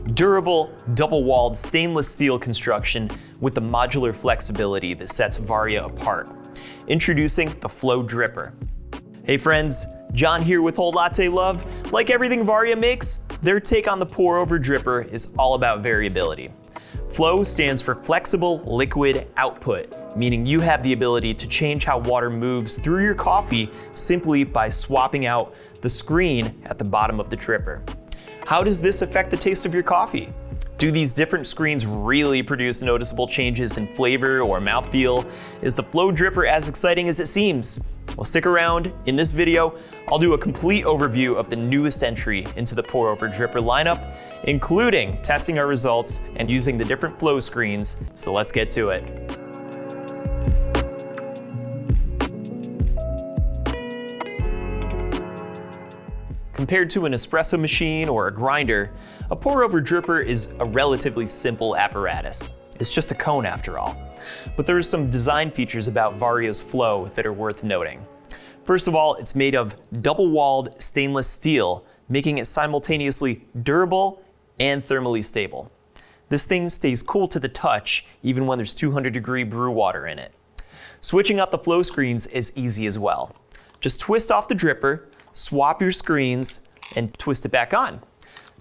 Durable, double-walled stainless steel construction with the modular flexibility that sets Varia apart. Introducing the FLO Dripper. Hey friends, John here with Whole Latte Love. Like everything Varia makes, their take on the pour-over dripper is all about variability. FLO stands for Flexible Liquid Output, meaning you have the ability to change how water moves through your coffee simply by swapping out the screen at the bottom of the dripper. How does this affect the taste of your coffee? Do these different screens really produce noticeable changes in flavor or mouthfeel? Is the FLO Dripper as exciting as it seems? Well, stick around. In this video, I'll do a complete overview of the newest entry into the pour-over dripper lineup, including testing our results and using the different FLO screens. So let's get to it. Compared to an espresso machine or a grinder, a pour-over dripper is a relatively simple apparatus. It's just a cone after all. But there are some design features about Varia's FLO that are worth noting. First of all, it's made of double-walled stainless steel, making it simultaneously durable and thermally stable. This thing stays cool to the touch even when there's 200-degree brew water in it. Switching out the FLO screens is easy as well. Just twist off the dripper, swap your screens, and twist it back on.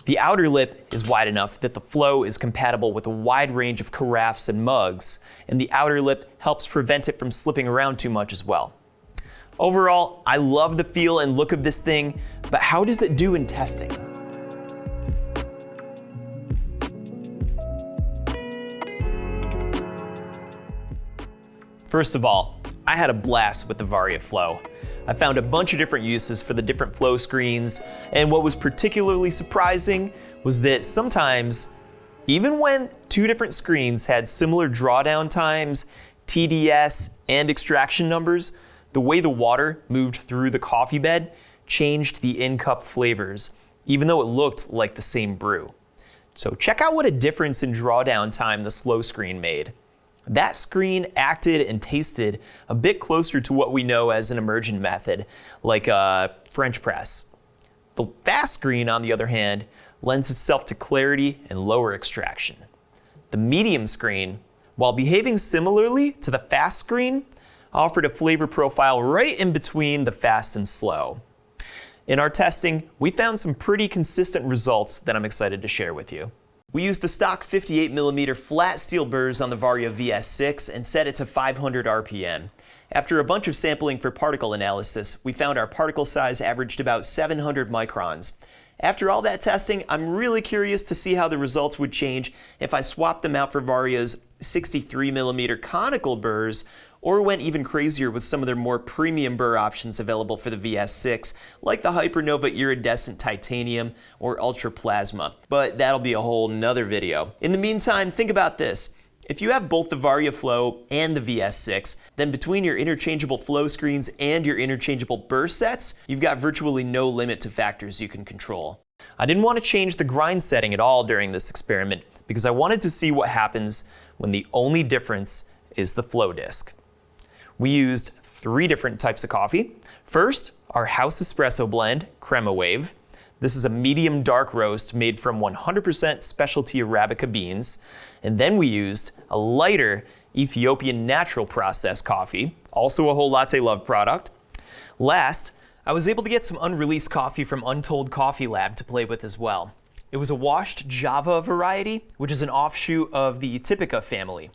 The outer lip is wide enough that the FLO is compatible with a wide range of carafes and mugs, and the outer lip helps prevent it from slipping around too much as well. Overall, I love the feel and look of this thing, but how does it do in testing? First of all, I had a blast with the Varia FLO. I found a bunch of different uses for the different FLO screens, and what was particularly surprising was that sometimes, even when two different screens had similar drawdown times, TDS, and extraction numbers, the way the water moved through the coffee bed changed the in-cup flavors, even though it looked like the same brew. So check out what a difference in drawdown time the slow screen made. That screen acted and tasted a bit closer to what we know as an immersion method, like a French press. The fast screen, on the other hand, lends itself to clarity and lower extraction. The medium screen, while behaving similarly to the fast screen, offered a flavor profile right in between the fast and slow. In our testing, we found some pretty consistent results that I'm excited to share with you. We used the stock 58mm flat steel burrs on the Varia VS6 and set it to 500 RPM. After a bunch of sampling for particle analysis, we found our particle size averaged about 700 microns. After all that testing, I'm really curious to see how the results would change if I swapped them out for Varia's 63mm conical burrs, or went even crazier with some of their more premium burr options available for the VS6, like the Hypernova Iridescent Titanium or Ultra Plasma. But that'll be a whole nother video. In the meantime, think about this. If you have both the Varia FLO and the VS6, then between your interchangeable FLO screens and your interchangeable burr sets, you've got virtually no limit to factors you can control. I didn't want to change the grind setting at all during this experiment because I wanted to see what happens when the only difference is the FLO disc. We used 3 different types of coffee. First, our house espresso blend, Crema Wave. This is a medium dark roast made from 100% specialty Arabica beans. And then we used a lighter Ethiopian natural process coffee, also a Whole Latte Love product. Last, I was able to get some unreleased coffee from Untold Coffee Lab to play with as well. It was a washed Java variety, which is an offshoot of the Typica family.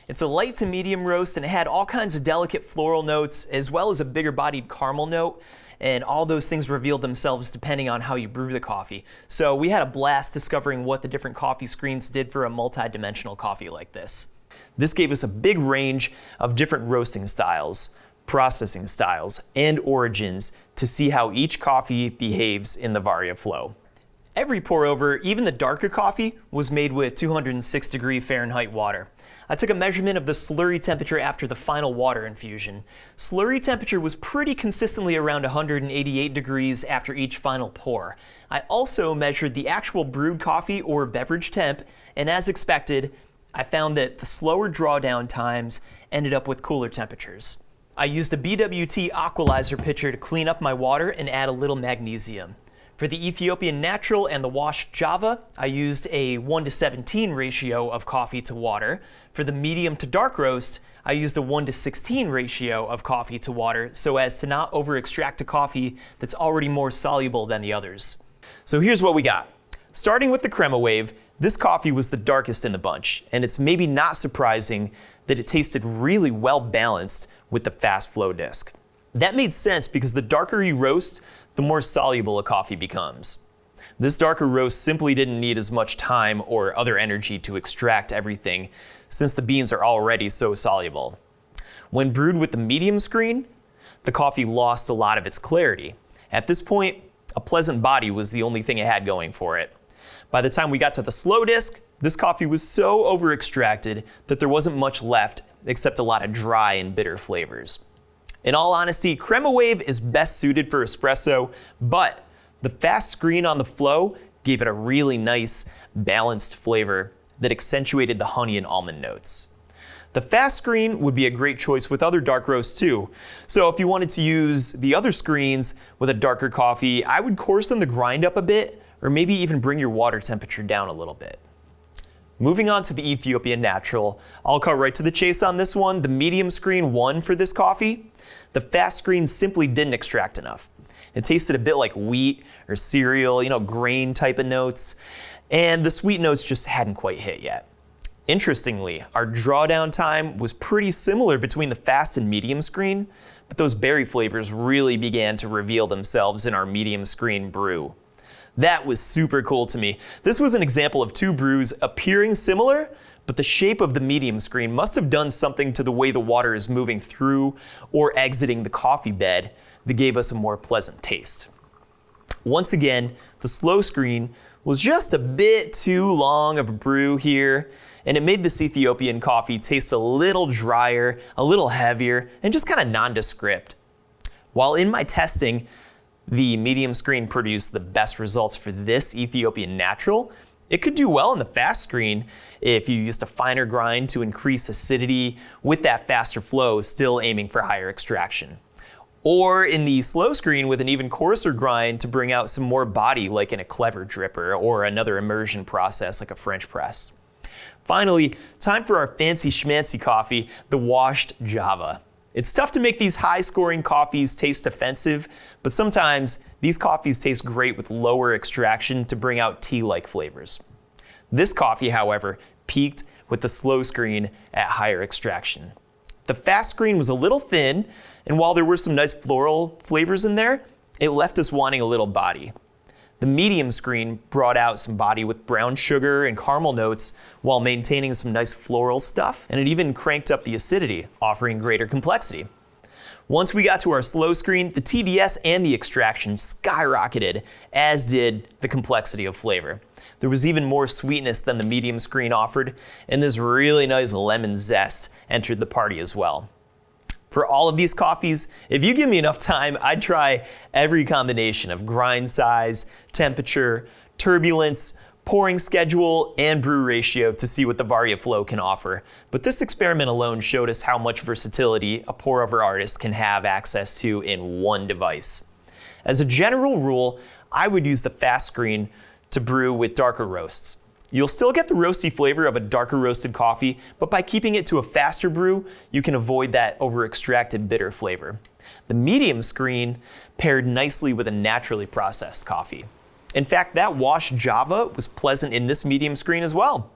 It's a light to medium roast, and it had all kinds of delicate floral notes as well as a bigger bodied caramel note, and all those things revealed themselves depending on how you brew the coffee. So we had a blast discovering what the different coffee screens did for a multi-dimensional coffee like this. This gave us a big range of different roasting styles, processing styles, and origins to see how each coffee behaves in the Varia FLO. Every pour over, even the darker coffee, was made with 206 degree Fahrenheit water. I took a measurement of the slurry temperature after the final water infusion. Slurry temperature was pretty consistently around 188 degrees after each final pour. I also measured the actual brewed coffee or beverage temp, and as expected, I found that the slower drawdown times ended up with cooler temperatures. I used a BWT Aqualizer pitcher to clean up my water and add a little magnesium. For the Ethiopian Natural and the washed Java, I used a 1:17 ratio of coffee to water. For the medium to dark roast, I used a 1:16 ratio of coffee to water so as to not over-extract a coffee that's already more soluble than the others. So here's what we got. Starting with the Crema Wave, this coffee was the darkest in the bunch, and it's maybe not surprising that it tasted really well balanced with the fast flow disc. That made sense because the darker you roast, the more soluble a coffee becomes. This darker roast simply didn't need as much time or other energy to extract everything since the beans are already so soluble. When brewed with the medium screen, the coffee lost a lot of its clarity. At this point, a pleasant body was the only thing it had going for it. By the time we got to the slow disc, this coffee was so over-extracted that there wasn't much left except a lot of dry and bitter flavors. In all honesty, Crema Wave is best suited for espresso, but the fast screen on the FLO gave it a really nice, balanced flavor that accentuated the honey and almond notes. The fast screen would be a great choice with other dark roasts too. So if you wanted to use the other screens with a darker coffee, I would coarsen the grind up a bit, or maybe even bring your water temperature down a little bit. Moving on to the Ethiopian Natural, I'll cut right to the chase on this one. The medium screen won for this coffee. The fast screen simply didn't extract enough. It tasted a bit like wheat or cereal, grain type of notes, and the sweet notes just hadn't quite hit yet. Interestingly, our drawdown time was pretty similar between the fast and medium screen, but those berry flavors really began to reveal themselves in our medium screen brew. That was super cool to me. This was an example of two brews appearing similar, but the shape of the medium screen must have done something to the way the water is moving through or exiting the coffee bed that gave us a more pleasant taste. Once again, the slow screen was just a bit too long of a brew here, and it made this Ethiopian coffee taste a little drier, a little heavier, and just kind of nondescript. While in my testing, the medium screen produced the best results for this Ethiopian Natural, it could do well in the fast screen if you used a finer grind to increase acidity with that faster flow, still aiming for higher extraction. Or in the slow screen with an even coarser grind to bring out some more body, like in a FLO Dripper or another immersion process like a French press. Finally, time for our fancy schmancy coffee, the washed Java. It's tough to make these high-scoring coffees taste offensive, but sometimes these coffees taste great with lower extraction to bring out tea-like flavors. This coffee, however, peaked with the slow screen at higher extraction. The fast screen was a little thin, and while there were some nice floral flavors in there, it left us wanting a little body. The medium screen brought out some body with brown sugar and caramel notes while maintaining some nice floral stuff, and it even cranked up the acidity, offering greater complexity. Once we got to our slow screen, the TDS and the extraction skyrocketed, as did the complexity of flavor. There was even more sweetness than the medium screen offered, and this really nice lemon zest entered the party as well. For all of these coffees, if you give me enough time, I'd try every combination of grind size, temperature, turbulence, pouring schedule, and brew ratio to see what the Varia FLO can offer. But this experiment alone showed us how much versatility a pour-over artist can have access to in one device. As a general rule, I would use the fast screen to brew with darker roasts. You'll still get the roasty flavor of a darker roasted coffee, but by keeping it to a faster brew, you can avoid that over-extracted bitter flavor. The medium screen paired nicely with a naturally processed coffee. In fact, that washed Java was pleasant in this medium screen as well.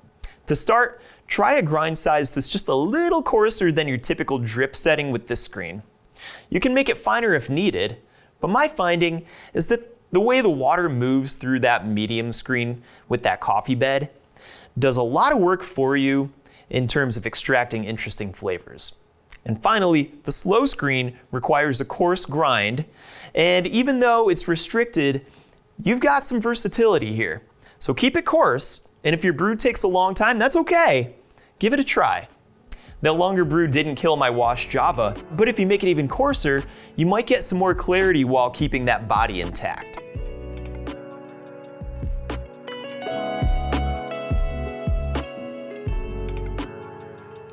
To start, try a grind size that's just a little coarser than your typical drip setting with this screen. You can make it finer if needed, but my finding is that the way the water moves through that medium screen with that coffee bed does a lot of work for you in terms of extracting interesting flavors. And finally, the slow screen requires a coarse grind, and even though it's restricted, you've got some versatility here. So keep it coarse, and if your brew takes a long time, that's okay. Give it a try. That longer brew didn't kill my washed Java, but if you make it even coarser, you might get some more clarity while keeping that body intact.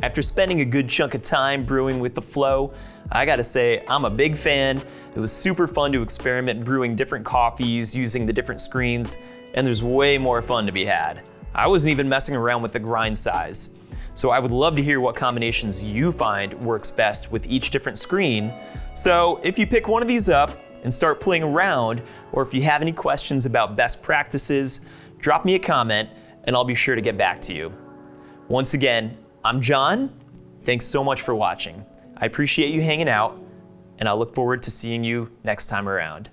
After spending a good chunk of time brewing with the FLO, I gotta say, I'm a big fan. It was super fun to experiment brewing different coffees using the different screens, and there's way more fun to be had. I wasn't even messing around with the grind size. So I would love to hear what combinations you find works best with each different screen. So if you pick one of these up and start playing around, or if you have any questions about best practices, drop me a comment and I'll be sure to get back to you. Once again, I'm John. Thanks so much for watching. I appreciate you hanging out, and I look forward to seeing you next time around.